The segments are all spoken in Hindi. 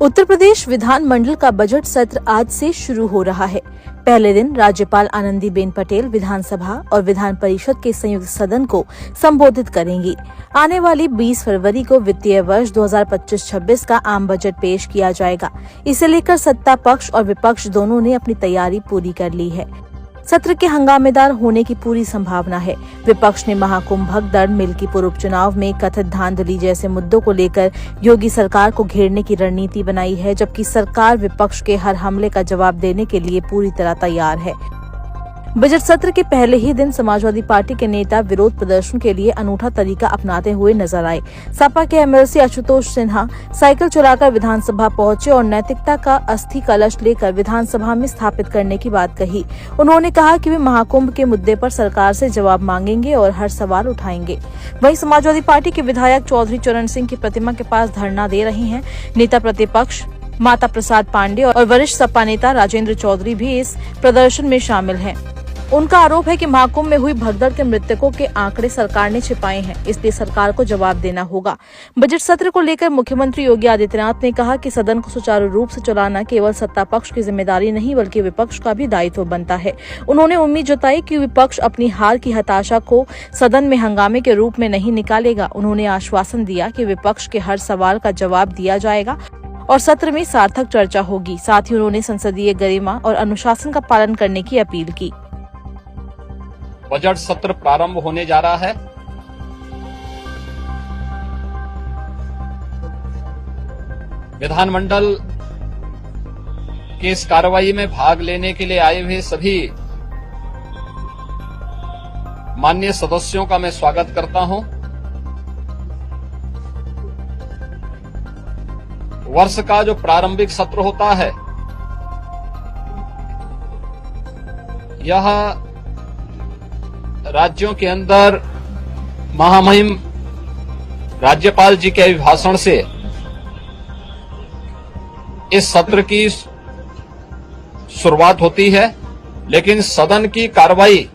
उत्तर प्रदेश विधानमंडल का बजट सत्र आज से शुरू हो रहा है। पहले दिन राज्यपाल आनंदीबेन पटेल विधानसभा और विधान परिषद के संयुक्त सदन को संबोधित करेंगी। आने वाली 20 फरवरी को वित्तीय वर्ष 2025-26 का आम बजट पेश किया जाएगा। इसे लेकर सत्ता पक्ष और विपक्ष दोनों ने अपनी तैयारी पूरी कर ली है। सत्र के हंगामेदार होने की पूरी संभावना है। विपक्ष ने महाकुंभक दर मिल्कीपुर उपचुनाव में कथित धांधली जैसे मुद्दों को लेकर योगी सरकार को घेरने की रणनीति बनाई है, जबकि सरकार विपक्ष के हर हमले का जवाब देने के लिए पूरी तरह तैयार है। बजट सत्र के पहले ही दिन समाजवादी पार्टी के नेता विरोध प्रदर्शन के लिए अनूठा तरीका अपनाते हुए नजर आए। सपा के एमएलसी आशुतोष सिन्हा साइकिल चलाकर विधानसभा पहुंचे और नैतिकता का अस्थि कलश लेकर विधानसभा में स्थापित करने की बात कही। उन्होंने कहा कि वे महाकुंभ के मुद्दे पर सरकार से जवाब मांगेंगे और हर सवाल उठाएंगे। वहीं समाजवादी पार्टी के विधायक चौधरी चरण सिंह की प्रतिमा के पास धरना दे रहे हैं। नेता प्रतिपक्ष माता प्रसाद पांडे और वरिष्ठ सपा नेता राजेंद्र चौधरी भी इस प्रदर्शन में शामिल हैं। उनका आरोप है कि महाकुंभ में हुई भगदड़ के मृतकों के आंकड़े सरकार ने छिपाए हैं, इसलिए सरकार को जवाब देना होगा। बजट सत्र को लेकर मुख्यमंत्री योगी आदित्यनाथ ने कहा कि सदन को सुचारू रूप से चलाना केवल सत्ता पक्ष की जिम्मेदारी नहीं बल्कि विपक्ष का भी दायित्व बनता है। उन्होंने उम्मीद जताई कि विपक्ष अपनी हार की हताशा को सदन में हंगामे के रूप में नहीं निकालेगा। उन्होंने आश्वासन दिया कि विपक्ष के हर सवाल का जवाब दिया जाएगा और सत्र में सार्थक चर्चा होगी। साथ ही उन्होंने संसदीय गरिमा और अनुशासन का पालन करने की अपील की। बजट सत्र प्रारंभ होने जा रहा है। विधानमंडल की इस कार्रवाई में भाग लेने के लिए आए हुए सभी माननीय सदस्यों का मैं स्वागत करता हूं। वर्ष का जो प्रारंभिक सत्र होता है, यह राज्यों के अंदर महामहिम राज्यपाल जी के अभिभाषण से इस सत्र की शुरुआत होती है, लेकिन सदन की कार्रवाई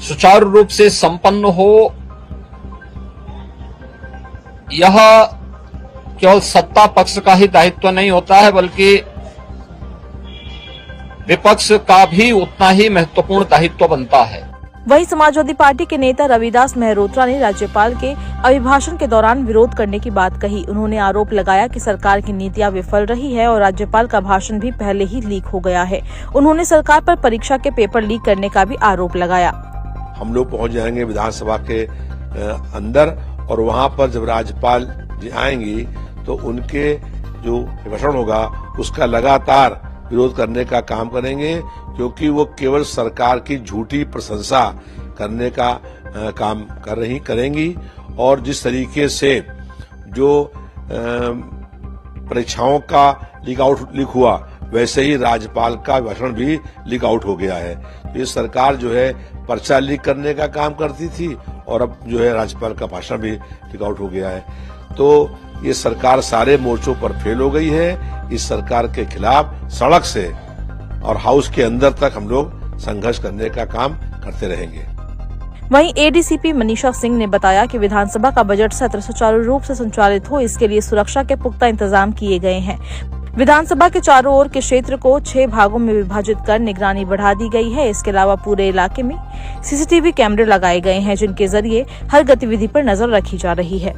सुचारू रूप से संपन्न हो, यह केवल सत्ता पक्ष का ही दायित्व नहीं होता है बल्कि विपक्ष का भी उतना ही महत्वपूर्ण दायित्व बनता है। वहीं समाजवादी पार्टी के नेता रविदास मेहरोत्रा ने राज्यपाल के अभिभाषण के दौरान विरोध करने की बात कही। उन्होंने आरोप लगाया कि सरकार की नीतियां विफल रही है और राज्यपाल का भाषण भी पहले ही लीक हो गया है। उन्होंने सरकार पर परीक्षा के पेपर लीक करने का भी आरोप लगाया। हम लोग पहुंच जाएंगे विधानसभा के अंदर और वहां पर जब राज्यपाल जी आएंगी तो उनके जो भाषण होगा उसका लगातार विरोध करने का काम करेंगे, क्योंकि वो केवल सरकार की झूठी प्रशंसा करने का काम करेंगी और जिस तरीके से जो परीक्षाओं का लीक हुआ वैसे ही राज्यपाल का भाषण भी लीक आउट हो गया है। तो ये सरकार जो है पर्चा लीक करने का काम करती थी और अब जो है राज्यपाल का भाषण भी लीक आउट हो गया है। तो ये सरकार सारे मोर्चों पर फेल हो गई है। इस सरकार के खिलाफ सड़क से और हाउस के अंदर तक हम लोग संघर्ष करने का काम करते रहेंगे। वहीं एडीसीपी मनीषा सिंह ने बताया कि विधानसभा का बजट सत्र सुचारू रूप से संचालित हो, इसके लिए सुरक्षा के पुख्ता इंतजाम किए गए हैं। विधानसभा के चारों ओर के क्षेत्र को 6 भागों में विभाजित कर निगरानी बढ़ा दी गई है। इसके अलावा पूरे इलाके में सीसीटीवी कैमरे लगाए गए हैं, जिनके जरिए हर गतिविधि पर नजर रखी जा रही है।